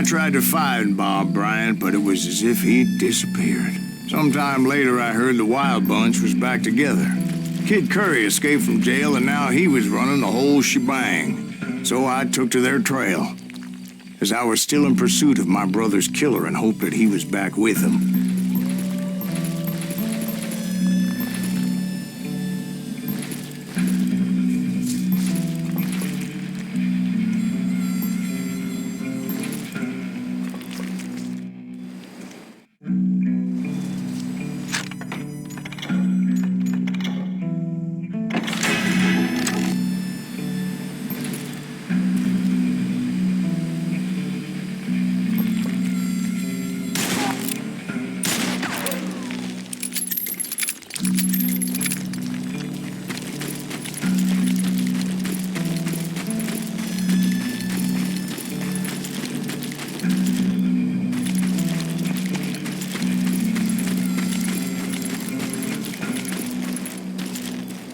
I tried to find Bob Bryant, but it was as if he'd disappeared. Sometime later, I heard the Wild Bunch was back together. Kid Curry escaped from jail, and now he was running the whole shebang. So I took to their trail, as I was still in pursuit of my brother's killer and hoped that he was back with him.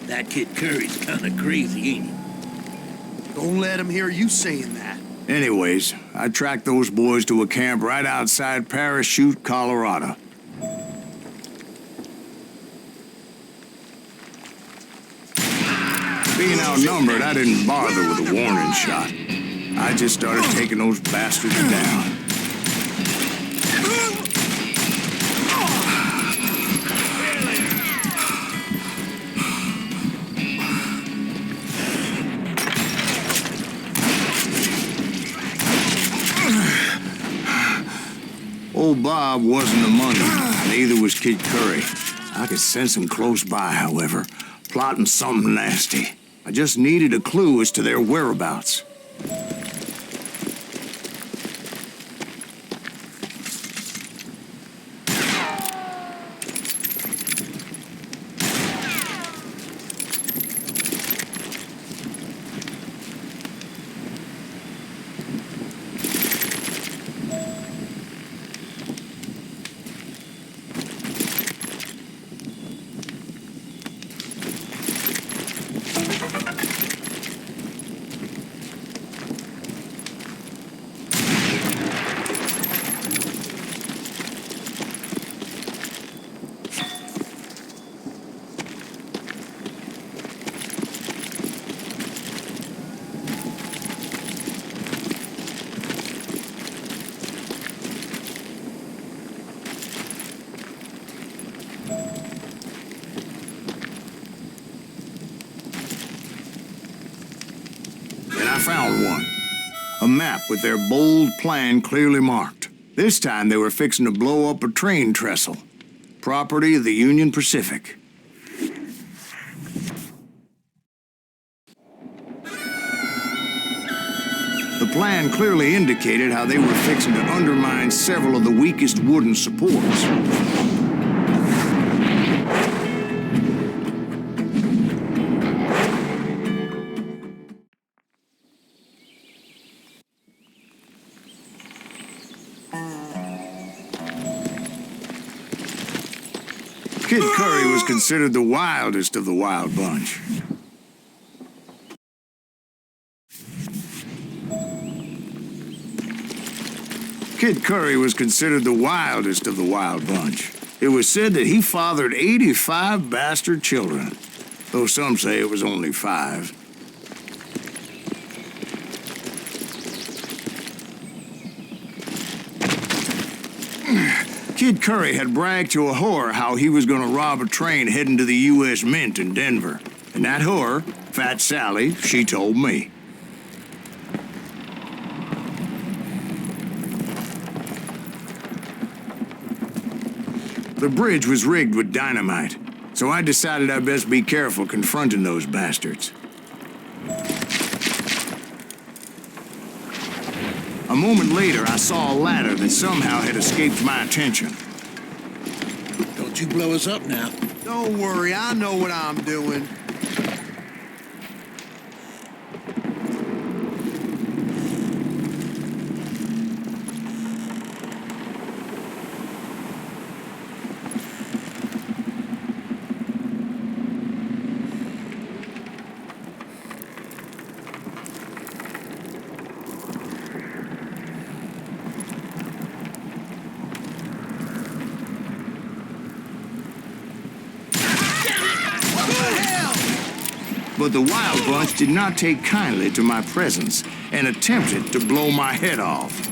That Kid Curry's kinda crazy, ain't he? Don't let him hear you saying that. Anyways, I tracked those boys to a camp right outside Parachute, Colorado. Being outnumbered, I didn't bother with a warning shot. I just started taking those bastards down. Old Bob wasn't among them, neither was Kid Curry. I could sense him close by, however, plotting something nasty. I just needed a clue as to their whereabouts. I found one. A map with their bold plan clearly marked. This time they were fixing to blow up a train trestle. Property of the Union Pacific. The plan clearly indicated how they were fixing to undermine several of the weakest wooden supports. Kid Curry was considered the wildest of the Wild Bunch. Kid Curry was considered the wildest of the Wild Bunch. It was said that he fathered 85 bastard children, though some say it was only 5. Kid Curry had bragged to a whore how he was going to rob a train heading to the U.S. Mint in Denver. And that whore, Fat Sally, she told me. The bridge was rigged with dynamite, so I decided I'd best be careful confronting those bastards. A moment later, I saw a ladder that somehow had escaped my attention. Don't you blow us up now. Don't worry, I know what I'm doing. But the Wild Bunch did not take kindly to my presence and attempted to blow my head off.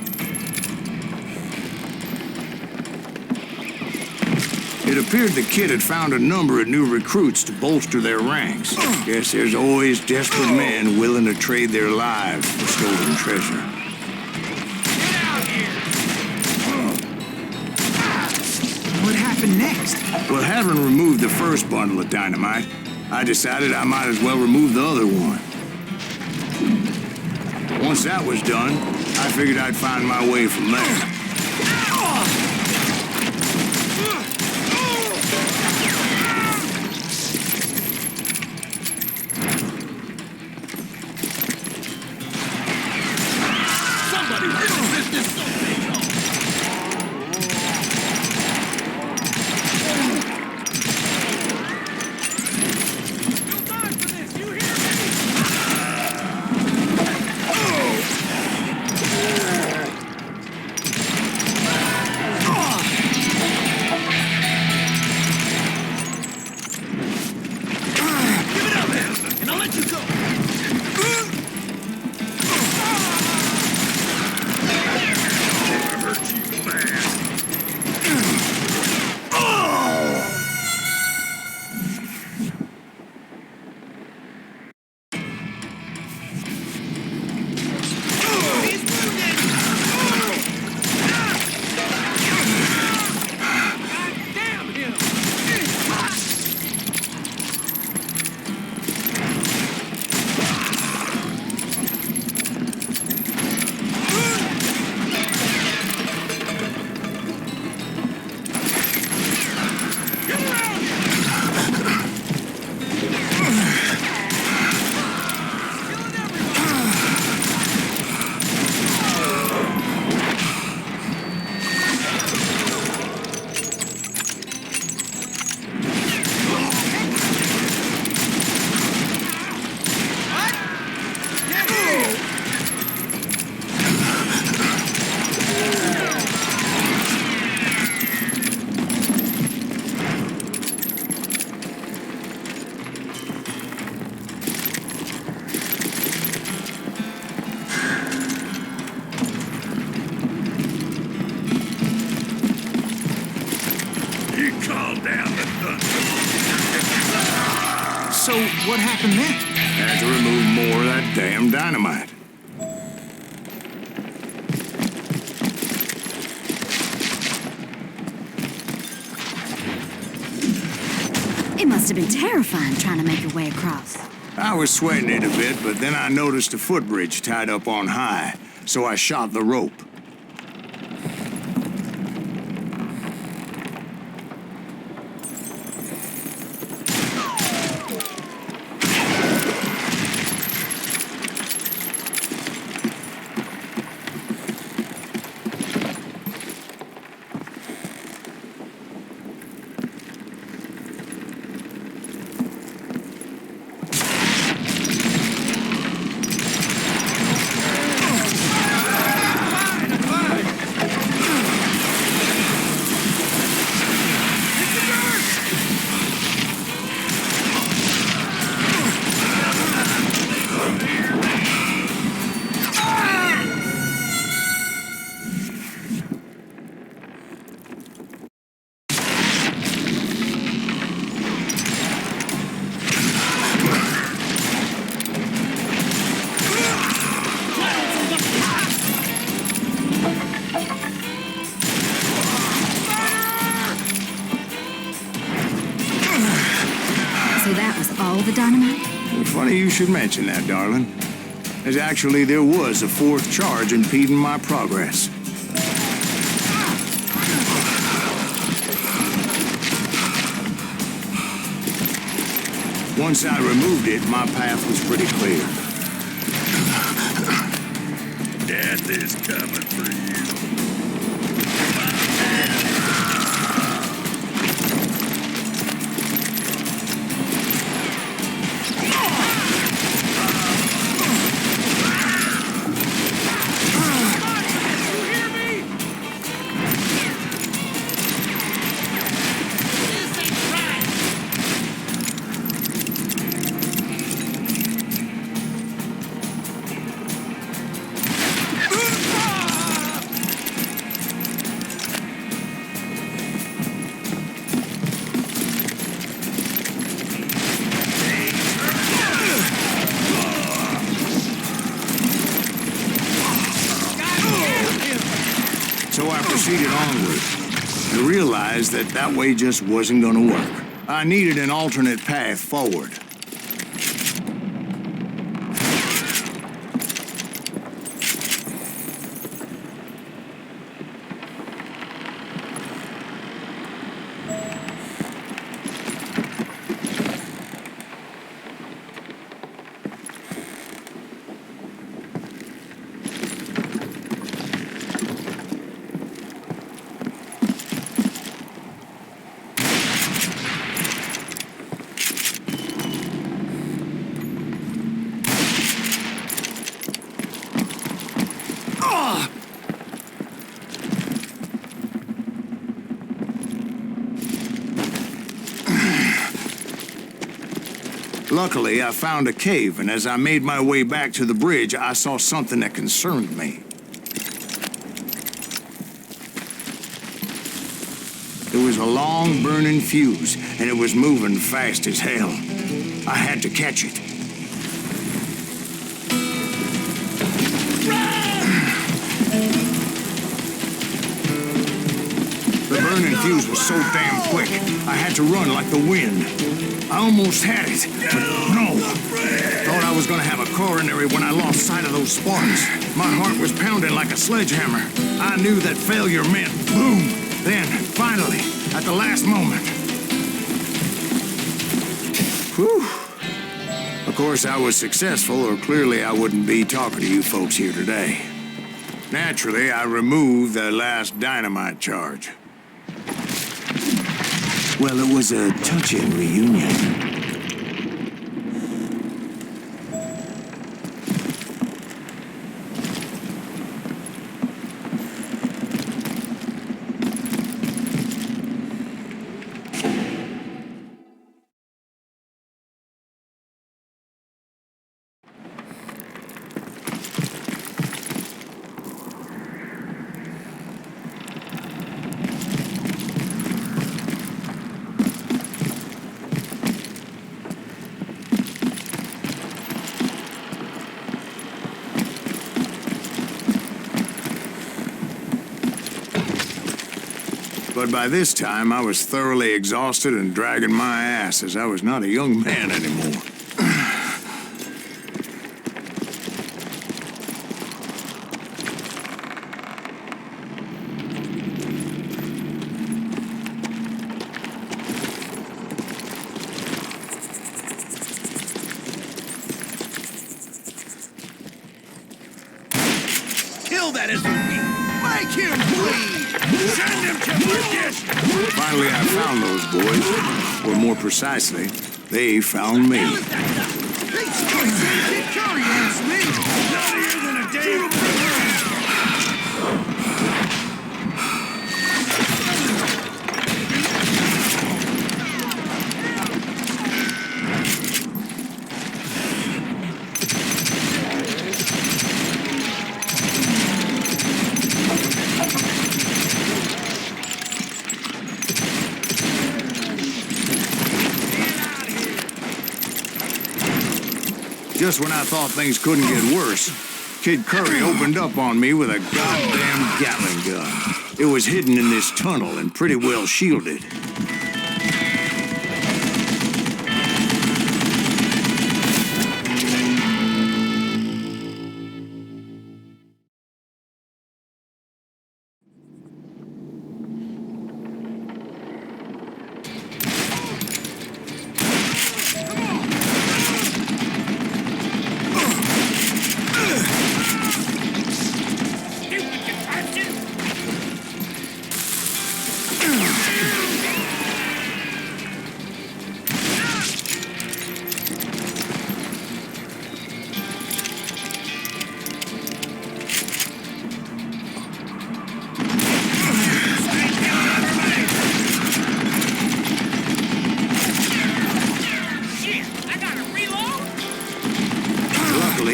It appeared the kid had found a number of new recruits to bolster their ranks. Guess there's always desperate men willing to trade their lives for stolen treasure. What happened next? Well, having removed the first bundle of dynamite, I decided I might as well remove the other one. Once that was done, I figured I'd find my way from there. So, what happened then? Had to remove more of that damn dynamite. It must have been terrifying trying to make your way across. I was sweating it a bit, but then I noticed a footbridge tied up on high, so I shot the rope. So that was all the dynamite? Funny you should mention that, darling. As actually, there was a fourth charge impeding my progress. Once I removed it, my path was pretty clear. Death is coming for you. realized that that way just wasn't gonna work. I needed an alternate path forward. Luckily, I found a cave, and as I made my way back to the bridge, I saw something that concerned me. It was a long, burning fuse, and it was moving fast as hell. I had to catch it. The burning fuse was so damn quick, I had to run like the wind. I almost had it, but no. Thought I was gonna have a coronary when I lost sight of those sparks. My heart was pounding like a sledgehammer. I knew that failure meant boom. Then, finally, at the last moment. Whew. Of course, I was successful, or clearly I wouldn't be talking to you folks here today. Naturally, I removed the last dynamite charge. Well, it was a touching reunion. But by this time, I was thoroughly exhausted and dragging my ass, as I was not a young man anymore. Kill that SUV! Make him bleed! Send him to perdition! Finally, I found those boys. Or more precisely, they found me. They straight Kid Curry against me! Nuttier than a damn Just when I thought things couldn't get worse, Kid Curry opened up on me with a goddamn Gatling gun. It was hidden in this tunnel and pretty well shielded.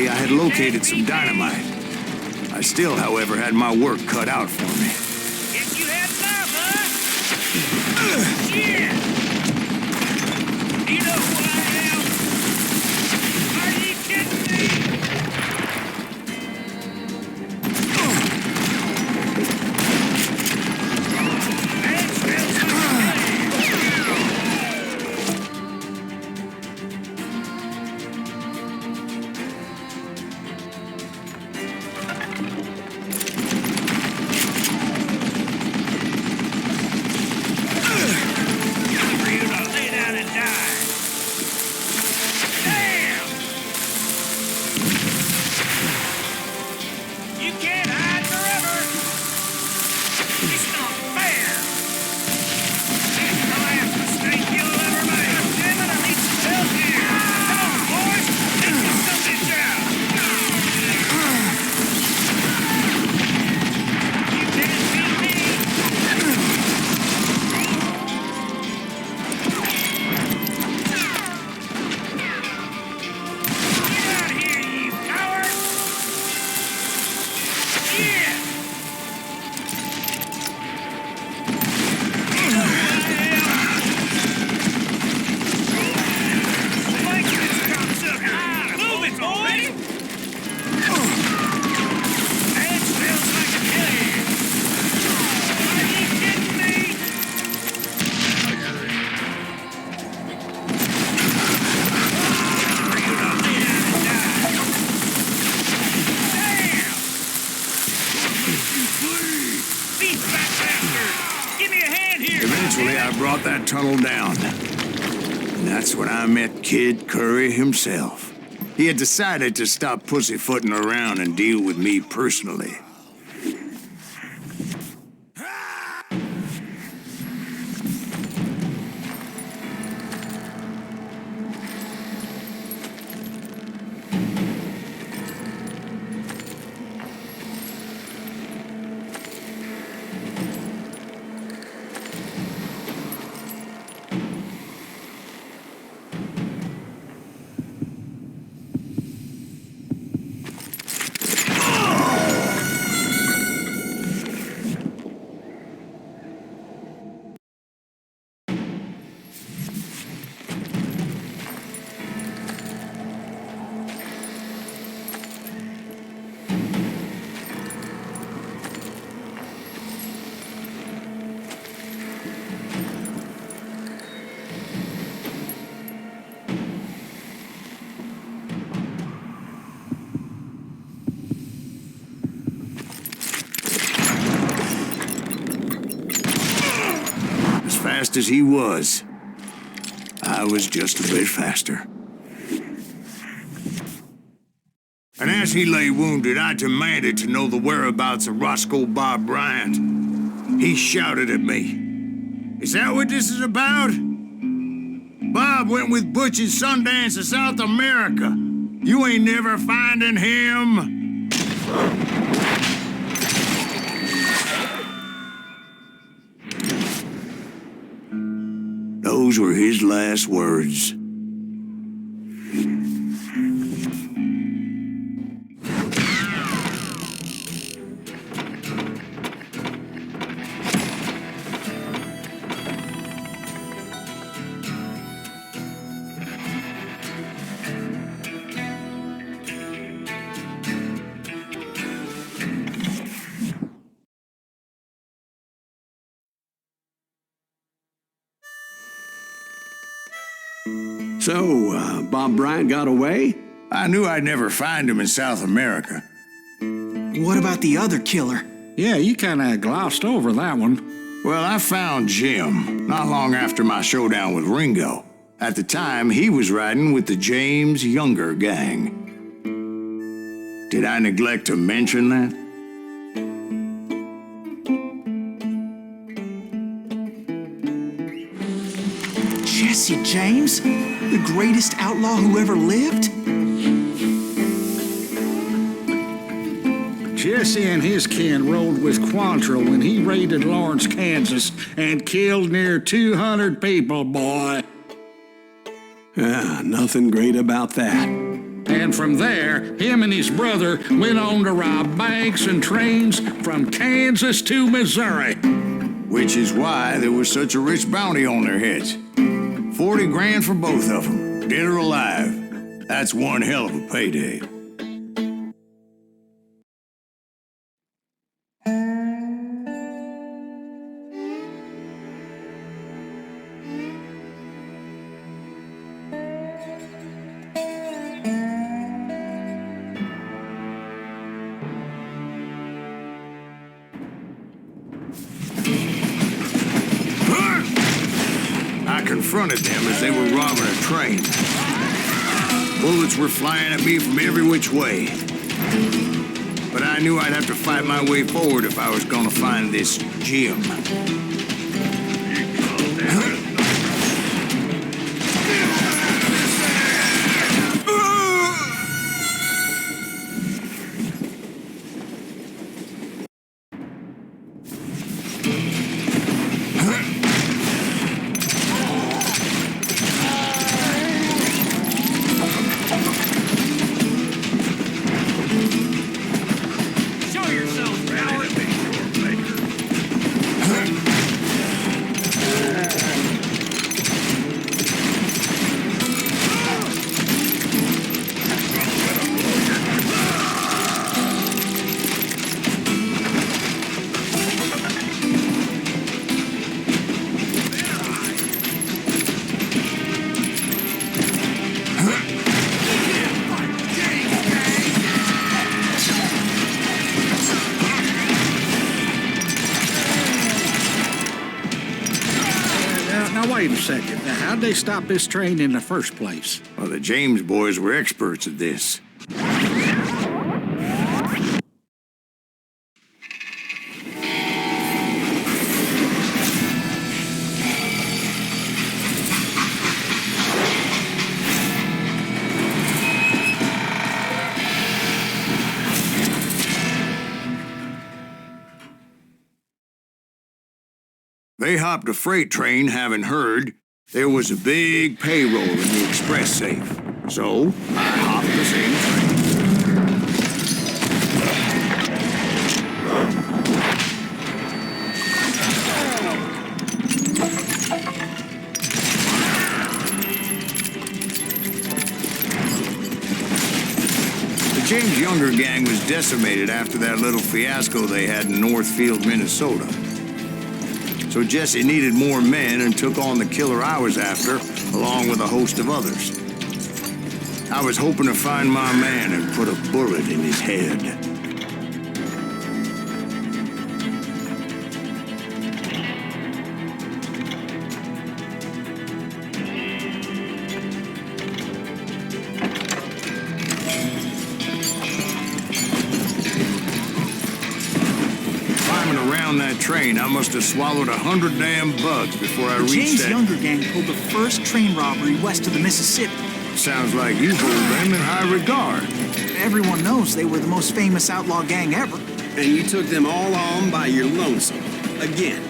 I had located some dynamite. I still, however, had my work cut out for me. Guess you had love, huh? Yeah! You know who I am? Are you kidding me? Nashville's tunnel down. And that's when I met Kid Curry himself. He had decided to stop pussyfooting around and deal with me personally. Fast as he was, I was just a bit faster. And as he lay wounded, I demanded to know the whereabouts of Roscoe Bob Bryant. He shouted at me, "Is that what this is about? Bob went with Butch and Sundance to South America. You ain't never finding him." Those were his last words. So, Bob Bryant got away? I knew I'd never find him in South America. What about the other killer? Yeah, you kind of glossed over that one. Well, I found Jim not long after my showdown with Ringo. At the time, he was riding with the James Younger gang. Did I neglect to mention that? Jesse James? The greatest outlaw who ever lived? Jesse and his kin rode with Quantrill when he raided Lawrence, Kansas, and killed near 200 people, boy. Nothing great about that. And from there, him and his brother went on to rob banks and trains from Kansas to Missouri. Which is why there was such a rich bounty on their heads. 40 grand for both of them, dead or alive. That's one hell of a payday. I confronted them as they were robbing a train. Bullets were flying at me from every which way. But I knew I'd have to fight my way forward if I was gonna find this Jim. Show yourself, pal. second. How'd they stop this train in the first place? Well, the James boys were experts at this. They hopped a freight train, having heard there was a big payroll in the express safe. So, I hopped the same train. The James Younger gang was decimated after that little fiasco they had in Northfield, Minnesota. So Jesse needed more men and took on the killer I was after, along with a host of others. I was hoping to find my man and put a bullet in his head. Around that train, I must have swallowed 100 damn bugs before I reached James that. Younger gang pulled the first train robbery west of the Mississippi. Sounds like you hold them in high regard. Everyone knows they were the most famous outlaw gang ever. And you took them all on by your lonesome. Again.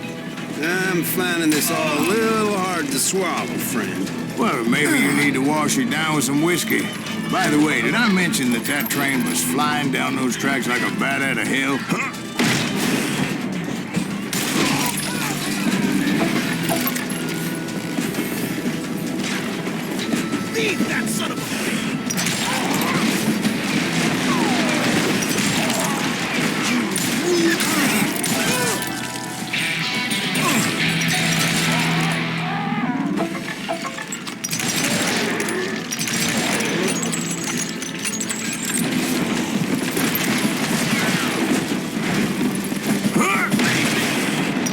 I'm finding this all a little hard to swallow, friend. Well, maybe you need to wash it down with some whiskey. By the way, did I mention that that train was flying down those tracks like a bat out of hell? Leave that son of a...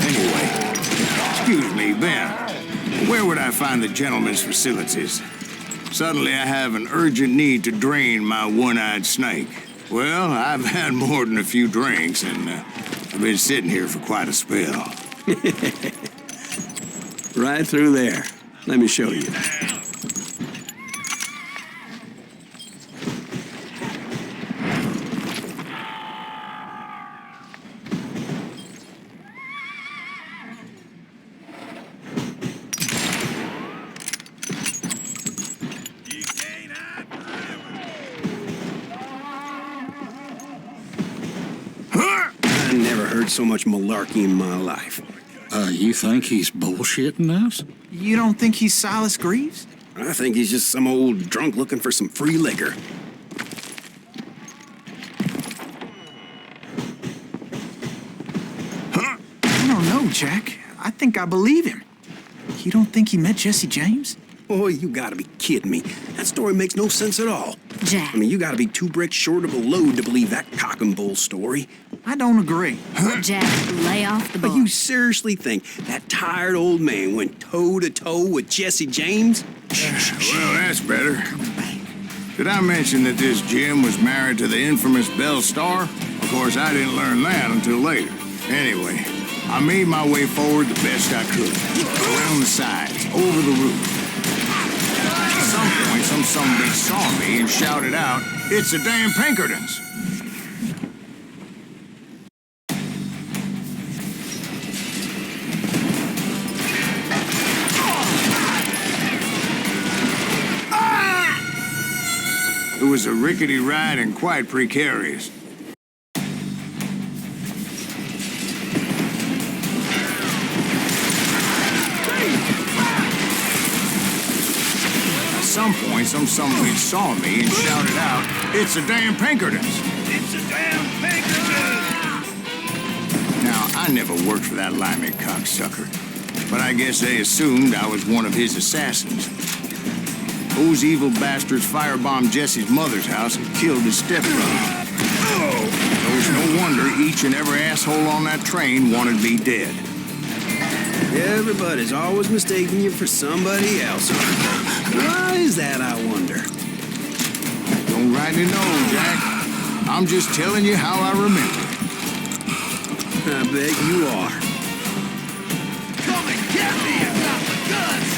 Anyway, excuse me, Ben. Where would I find the gentleman's facilities? Suddenly, I have an urgent need to drain my one-eyed snake. Well, I've had more than a few drinks, and I've been sitting here for quite a spell. Right through there. Let me show you. I never heard so much malarkey in my life. You think he's bullshitting us? You don't think he's Silas Greaves? I think he's just some old drunk looking for some free liquor. I don't know, Jack. I think I believe him. You don't think he met Jesse James? Oh, you gotta be kidding me. That story makes no sense at all. Jack. I mean, you gotta be 2 bricks short of a load to believe that cock and bull story. I don't agree. Jack, lay off the But bull. you seriously think that tired old man went toe-to-toe with Jesse James? Well, that's better. Did I mention that this Jim was married to the infamous Belle Starr? Of course, I didn't learn that until later. Anyway, I made my way forward the best I could. Around the sides, over the roof. At some point, somebody saw me and shouted out, "It's the damn Pinkertons!" It was a rickety ride and quite precarious. At some point, somebody saw me and shouted out, "It's the damn Pinkertons!" It's a damn Pinkerton! Now, I never worked for that limey cocksucker, but I guess they assumed I was one of his assassins. Those evil bastards firebombed Jesse's mother's house and killed his stepbrother. There was no wonder each and every asshole on that train wanted me dead. Everybody's always mistaking you for somebody else, aren't they? Why is that, I wonder? Don't rightly know, Jack. I'm just telling you how I remember. I bet you are. Come and get me! I've got the guts!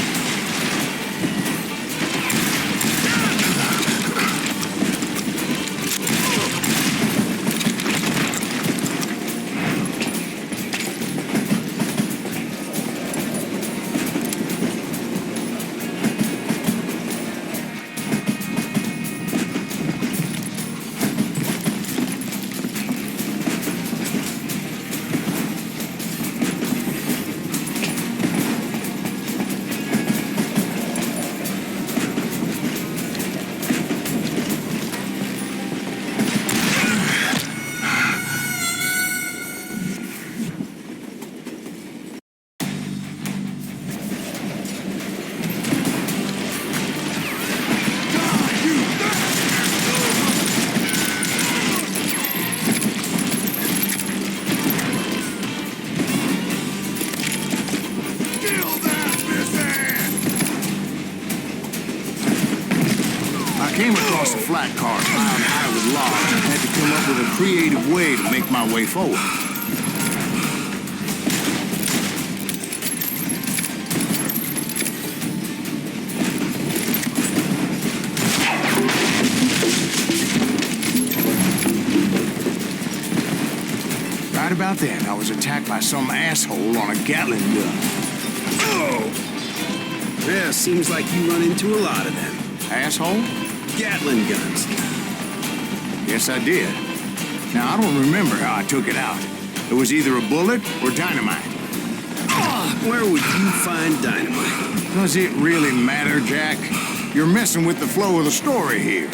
I came across a flat car piled high with logs and had to come up with a creative way to make my way forward. Right about then, I was attacked by some asshole on a Gatling gun. Oh! Yeah, seems like you run into a lot of them. Asshole? Gatling guns. Yes, I did. Now, I don't remember how I took it out. It was either a bullet or dynamite. Where would you find dynamite? Does it really matter, Jack? You're messing with the flow of the story here.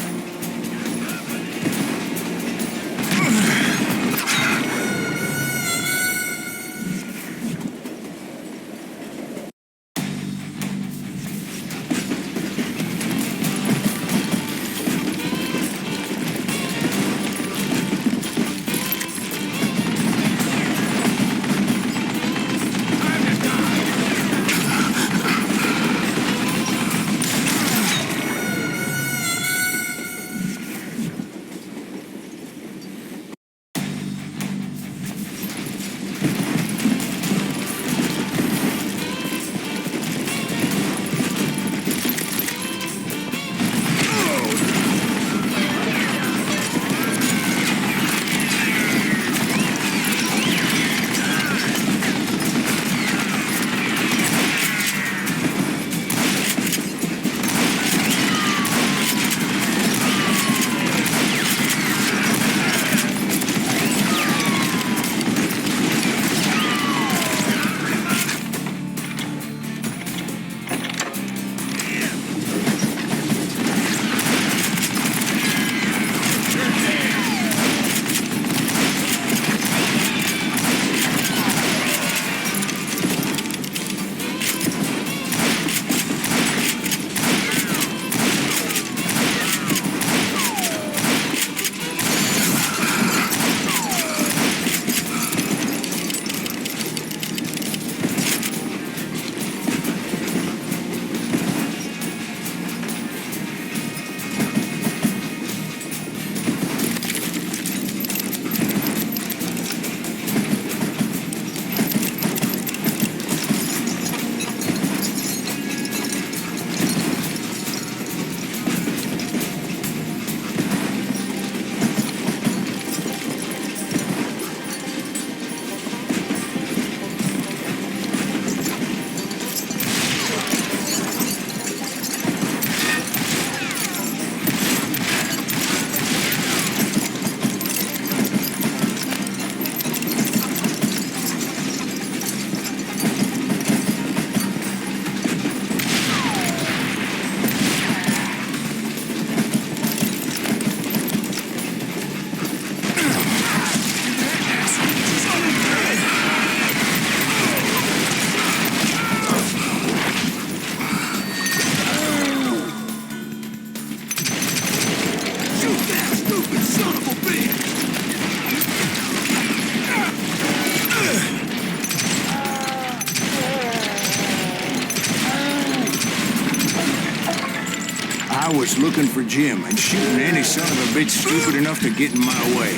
I was looking for Jim and shooting any son of a bitch stupid enough to get in my way.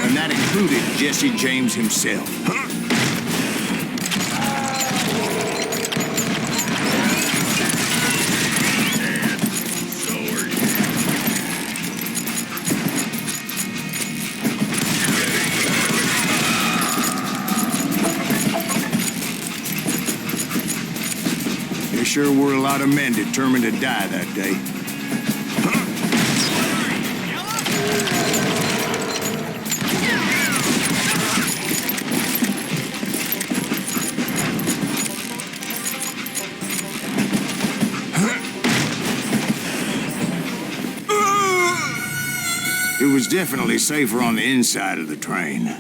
And that included Jesse James himself. There sure were a lot of men determined to die that day. It was definitely safer on the inside of the train.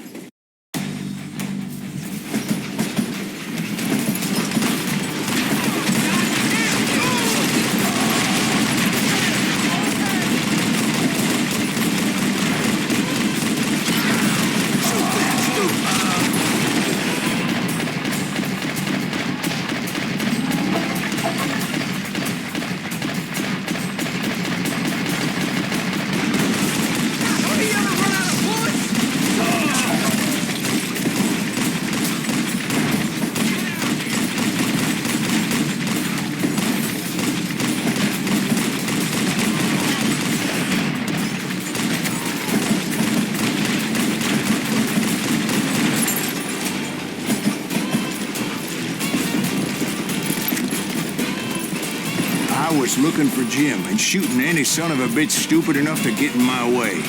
I was looking for Jim and shooting any son of a bitch stupid enough to get in my way.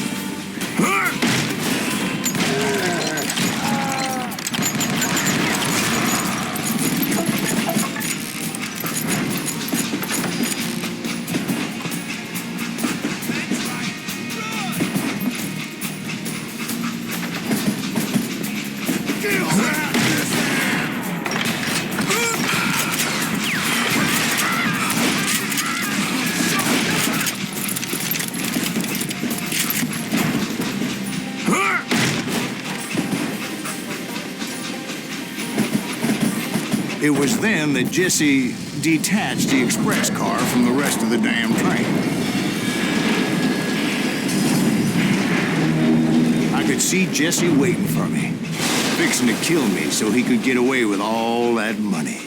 It was then that Jesse detached the express car from the rest of the damn train. I could see Jesse waiting for me, fixing to kill me so he could get away with all that money.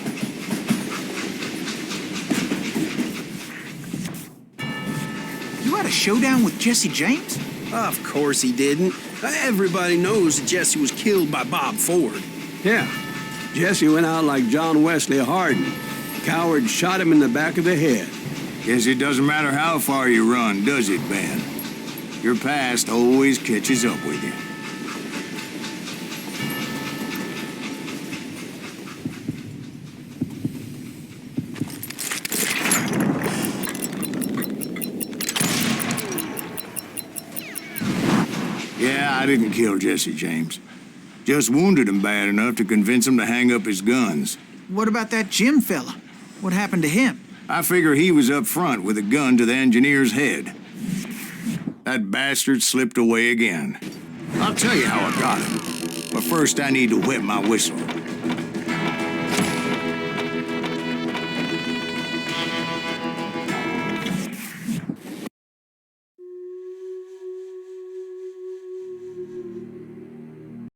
You had a showdown with Jesse James? Of course he didn't. Everybody knows that Jesse was killed by Bob Ford. Yeah. Jesse went out like John Wesley Hardin. Coward shot him in the back of the head. Guess it doesn't matter how far you run, does it, Ben? Your past always catches up with you. Yeah, I didn't kill Jesse James. Just wounded him bad enough to convince him to hang up his guns. What about that Jim fella? What happened to him? I figure he was up front with a gun to the engineer's head. That bastard slipped away again. I'll tell you how I got him. But first I need to wet my whistle.